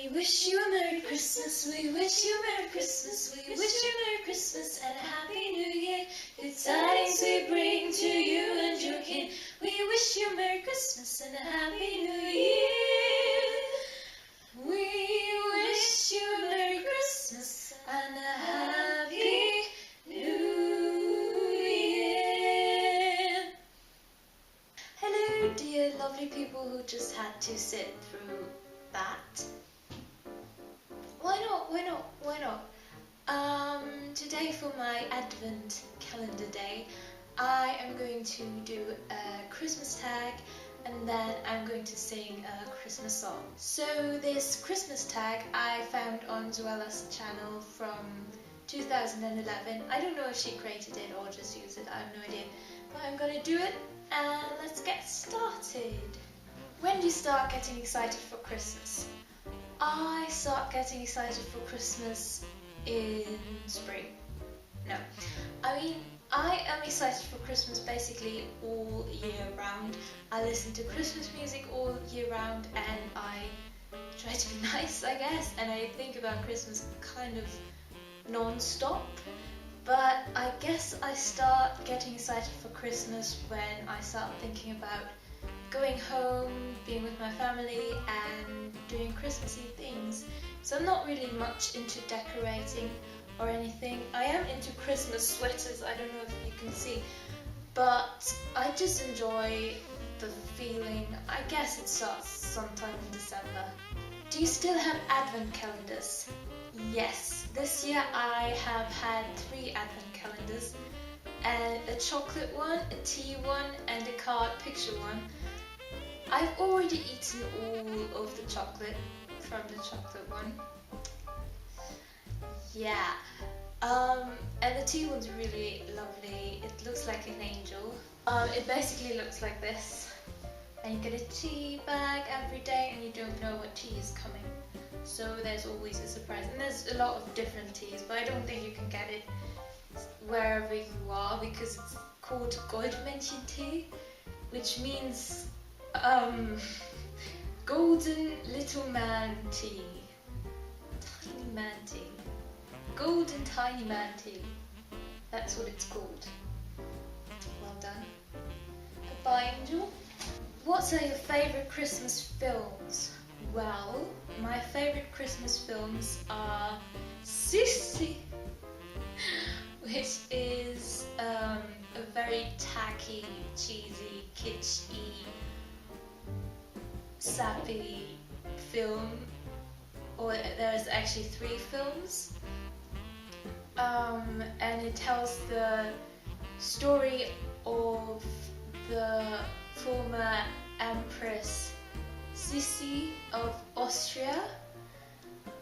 We wish you a Merry Christmas, we wish you a Merry Christmas, we wish you a Merry Christmas and a Happy New Year. Good tidings we bring to you and your kin. We wish you a Merry Christmas and a Happy New Year. We wish you a Merry Christmas and a Happy New Year. Hello, dear lovely people who just had to sit through that. Why not? Today for my Advent calendar day, I am going to do a Christmas tag and then I'm going to sing a Christmas song. So this Christmas tag I found on Zoella's channel from 2011. I don't know if she created it or just used it, I have no idea. But I'm gonna do it and let's get started. When do you start getting excited for Christmas? I start getting excited for Christmas in spring. No, I mean, I am excited for Christmas basically all year round. I listen to Christmas music all year round and I try to be nice, I guess, and I think about Christmas kind of non-stop. But I guess I start getting excited for Christmas when I start thinking about going home, being with my family and doing Christmassy things. So I'm not really much into decorating or anything. I am into Christmas sweaters, I don't know if you can see, but I just enjoy the feeling. I guess it starts sometime in December. Do you still have Advent calendars? Yes, this year I have had 3 Advent calendars, and a chocolate one, a tea one and a card picture one. I've already eaten all of the chocolate from the chocolate one. Yeah, and the tea one's really lovely. It looks like an angel. It basically looks like this. And you get a tea bag every day and you don't know what tea is coming. So there's always a surprise. And there's a lot of different teas, but I don't think you can get it wherever you are because it's called Goldmännchen tea, which means golden little man tea. Tiny man tea. Golden tiny man tea. That's what it's called. Well done. Goodbye, Angel. What are your favourite Christmas films? Well, my favourite Christmas films are Sissy, which is a very tacky, cheesy, kitschy, sappy film. Or there's actually 3 films. And it tells the story of the former Empress Sissi of Austria,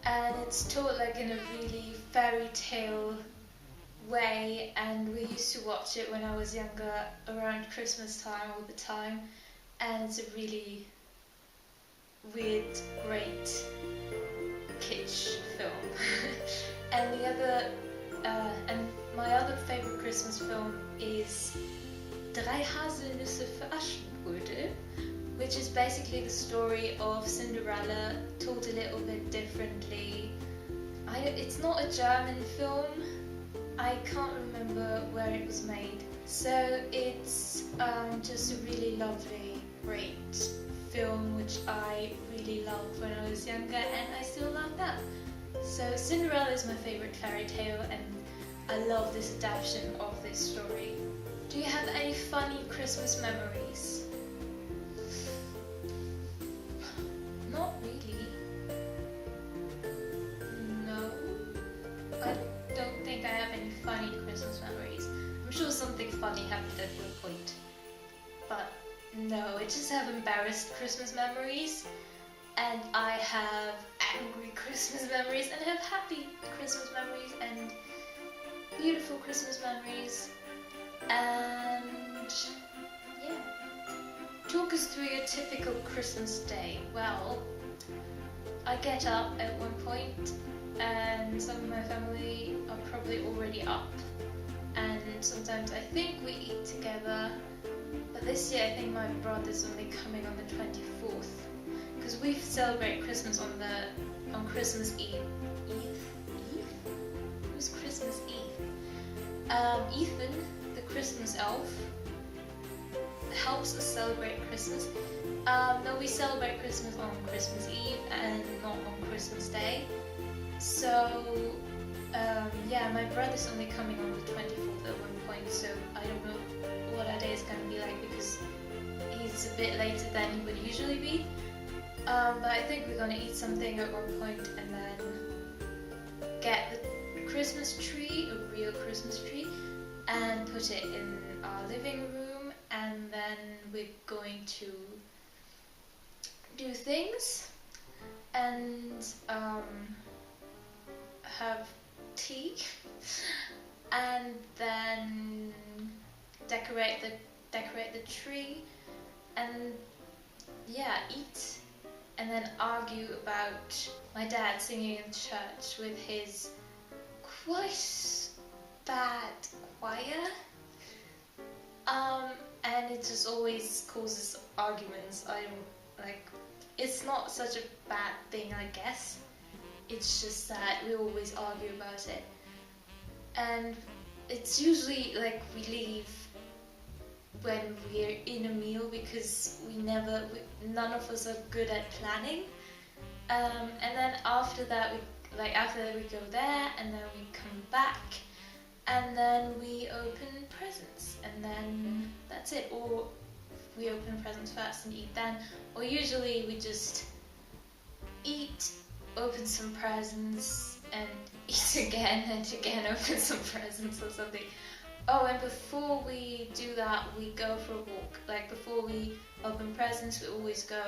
and it's told like in a really fairy tale way, and we used to watch it when I was younger around Christmas time all the time, and it's a really weird, great kitsch film. And my other favourite Christmas film is Drei Haselnüsse für Aschenbrödel, which is basically the story of Cinderella told a little bit differently. It's not a German film, I can't remember where it was made. So it's just a really lovely, great film which I really loved when I was younger and I still love that. So Cinderella is my favourite fairy tale and I love this adaptation of this story. Do you have any funny Christmas memories? Not really. No. I don't think I have any funny Christmas memories. I'm sure something funny happened at one point. But no, I just have embarrassed Christmas memories. And I have angry Christmas memories and I have happy Christmas memories and beautiful Christmas memories. And yeah. Talk us through your typical Christmas day. Well, I get up at one point and some of my family are probably already up. And sometimes I think we eat together. But this year I think my brother's only coming on the 24th. Because So we celebrate Christmas on Christmas Eve. Eve? Who's Christmas Eve? Ethan, the Christmas elf, helps us celebrate Christmas. No, we celebrate Christmas on Christmas Eve and not on Christmas Day. So, yeah, my brother's only coming on the 24th at one point, so I don't know what that day is going to be like because he's a bit later than he would usually be. But I think we're going to eat something at one point and then get the Christmas tree, a real Christmas tree, and put it in our living room, and then we're going to do things and have tea and then decorate the tree and yeah, eat and then argue about my dad singing in church with his quite bad choir. And it just always causes arguments. I don't like. It's not such a bad thing, I guess. It's just that we always argue about it, and it's usually like we leave when we're in a meal because none of us are good at planning. And then after that, we go there, and then we come back. And then we open presents, and then that's it. Or we open presents first and eat then. Or usually we just eat, open some presents, and eat again, and again open some presents or something. Oh, and before we do that, we go for a walk. Like before we open presents, we always go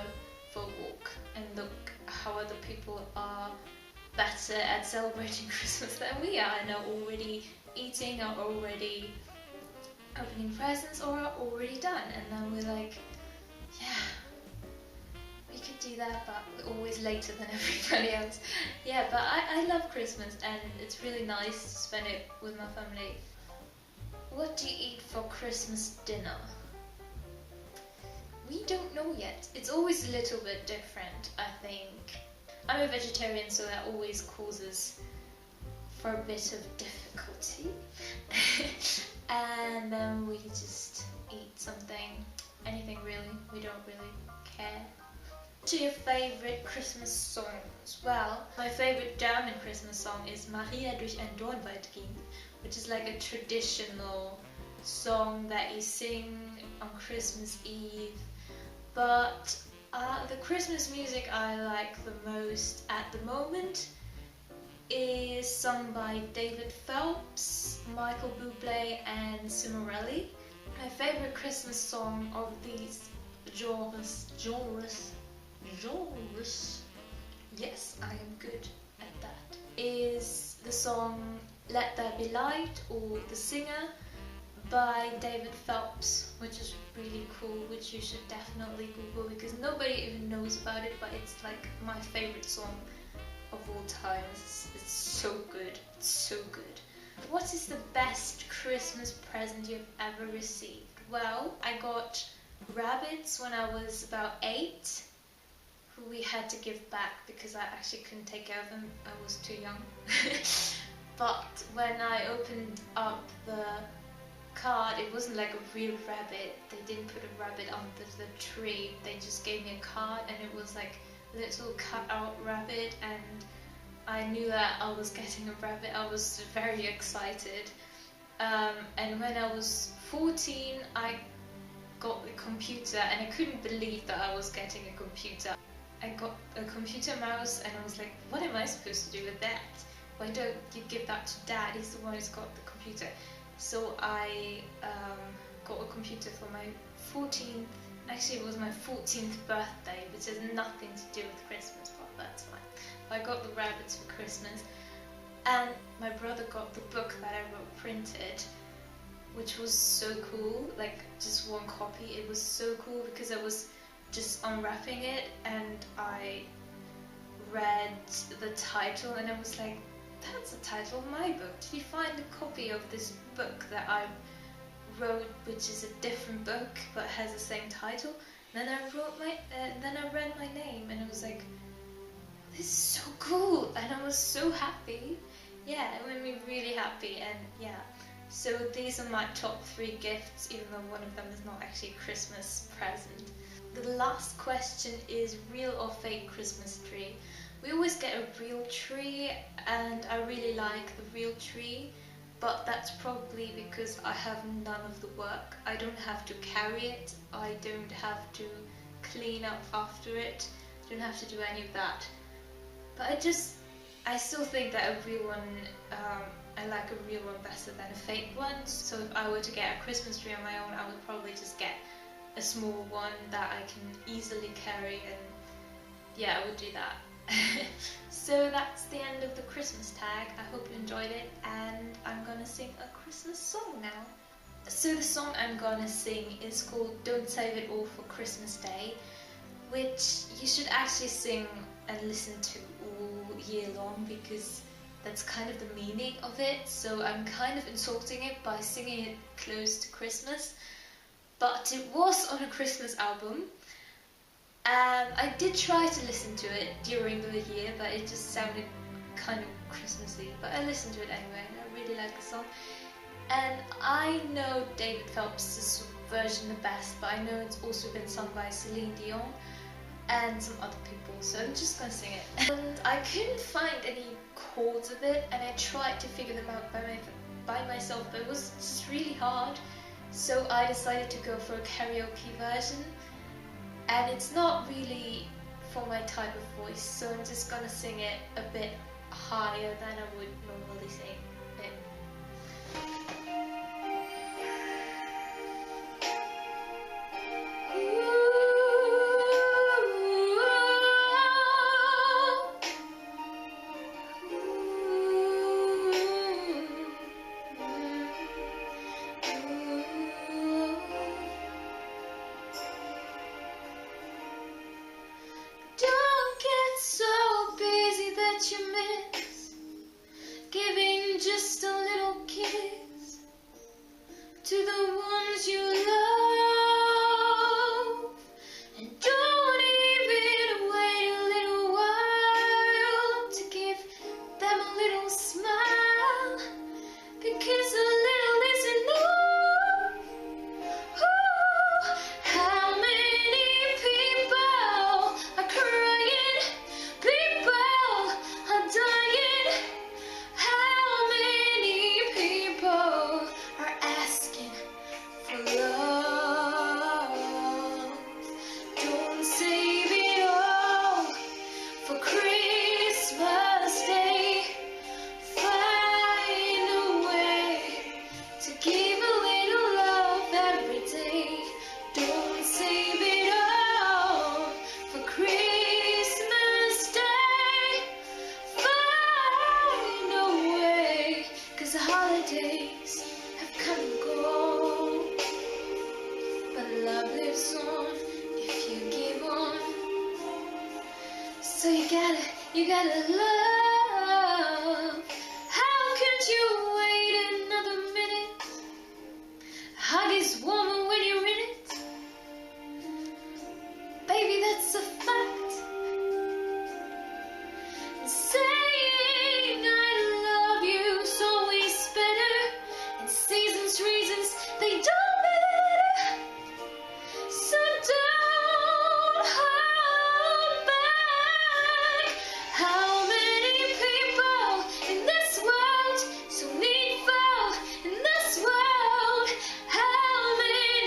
for a walk and look how other people are better at celebrating Christmas than we are and are already eating, are already opening presents, or are already done. And then we're like, yeah, we could do that, but we're always later than everybody else. Yeah, but I love Christmas, and it's really nice to spend it with my family. What do you eat for Christmas dinner? We don't know yet. It's always a little bit different, I think. I'm a vegetarian, so that always causes for a bit of difficulty. And then we just eat something, anything really, we don't really care. To your favourite Christmas songs? Well, my favourite German Christmas song is Maria durch ein Dornwald ging, which is like a traditional song that you sing on Christmas Eve. But the Christmas music I like the most at the moment is sung by David Phelps, Michael Bublé and Cimarelli. My favourite Christmas song of these genres, yes, I am good at that, is the song Let There Be Light, or The Singer, by David Phelps, which is really cool, which you should definitely Google because nobody even knows about it, but it's like my favourite song of all time. It's so good, it's so good. What is the best Christmas present you've ever received? Well, I got rabbits when I was about 8, who we had to give back because I actually couldn't take care of them, I was too young. But when I opened up the card, it wasn't like a real rabbit. They didn't put a rabbit under the tree. They just gave me a card, and it was like a little cut out rabbit, and I knew that I was getting a rabbit. I was very excited. And when I was 14, I got a computer, and I couldn't believe that I was getting a computer. I got a computer mouse, and I was like, what am I supposed to do with that? Why don't you give that to Dad? He's the one who's got the computer. So I got a computer for my 14th, actually it was my 14th birthday, which has nothing to do with Christmas, but that's fine. I got the rabbits for Christmas, and my brother got the book that I wrote printed, which was so cool, like just one copy. It was so cool because I was just unwrapping it and I read the title and I was like, that's the title of my book. Did you find a copy of this book that I wrote, which is a different book but has the same title? Then then I read my name, and I was like, this is so cool, and I was so happy. Yeah, it made me really happy, and yeah. So these are my top 3 gifts, even though one of them is not actually a Christmas present. The last question is real or fake Christmas tree. We always get a real tree, and I really like the real tree, but that's probably because I have none of the work. I don't have to carry it, I don't have to clean up after it, I don't have to do any of that. But I still think that a real one, I like a real one better than a fake one. So if I were to get a Christmas tree on my own, I would probably just get a small one that I can easily carry, and yeah, I would do that. So that's the end of the Christmas tag. I hope you enjoyed it, and I'm gonna sing a Christmas song now. So the song I'm gonna sing is called Don't Save It All for Christmas Day, which you should actually sing and listen to all year long, because that's kind of the meaning of it. So I'm kind of insulting it by singing it close to Christmas, but it was on a Christmas album. I did try to listen to it during the year, but it just sounded kind of Christmassy. But I listened to it anyway, and I really like the song. And I know David Phelps' version the best, but I know it's also been sung by Celine Dion and some other people, so I'm just gonna sing it. And I couldn't find any chords of it, and I tried to figure them out by myself, but it was just really hard. So I decided to go for a karaoke version. And it's not really for my type of voice, so I'm just gonna sing it a bit higher than I would normally sing it. You miss giving just a little kiss to the ones you love, and don't even wait a little while to give them a little smile, because a little is enough. Ooh, how many people are crying, people dying? How many people are asking for love? Don't save it all for Christmas Day. Find a way to give a little love every day. Don't save it all for Christmas Day. Find a way, 'cause the holidays have come and gone, but love lives on if you give on. So you gotta love. How could you wait another minute? A hug is warmer when you're in it. Baby, that's a fact. And saying I love you is always better, and seasons, reasons, they don't matter. So don't hold back. How many people in this world so needful in this world? How many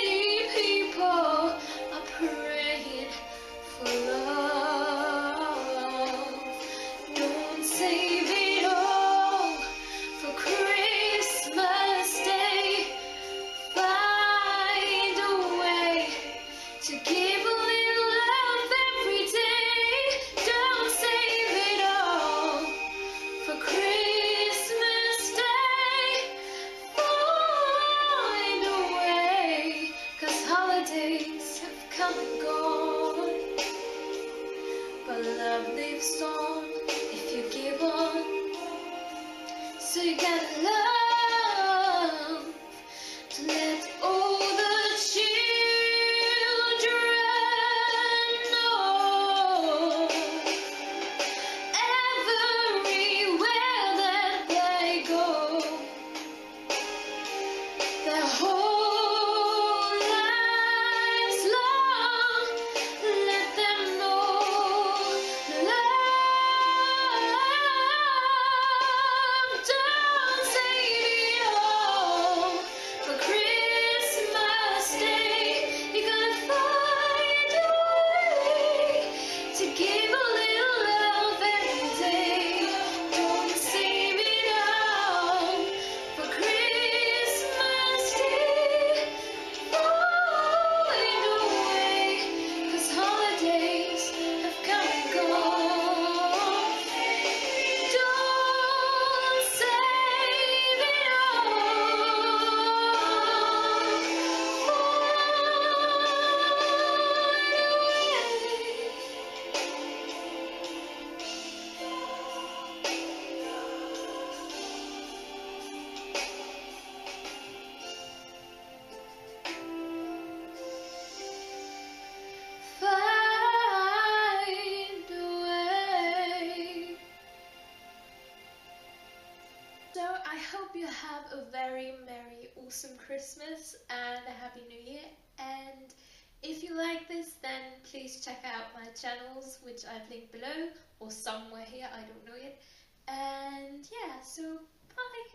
So I hope you have a very merry, awesome Christmas and a happy new year. And if you like this, then please check out my channels, which I've linked below or somewhere here, I don't know yet. And yeah, so bye.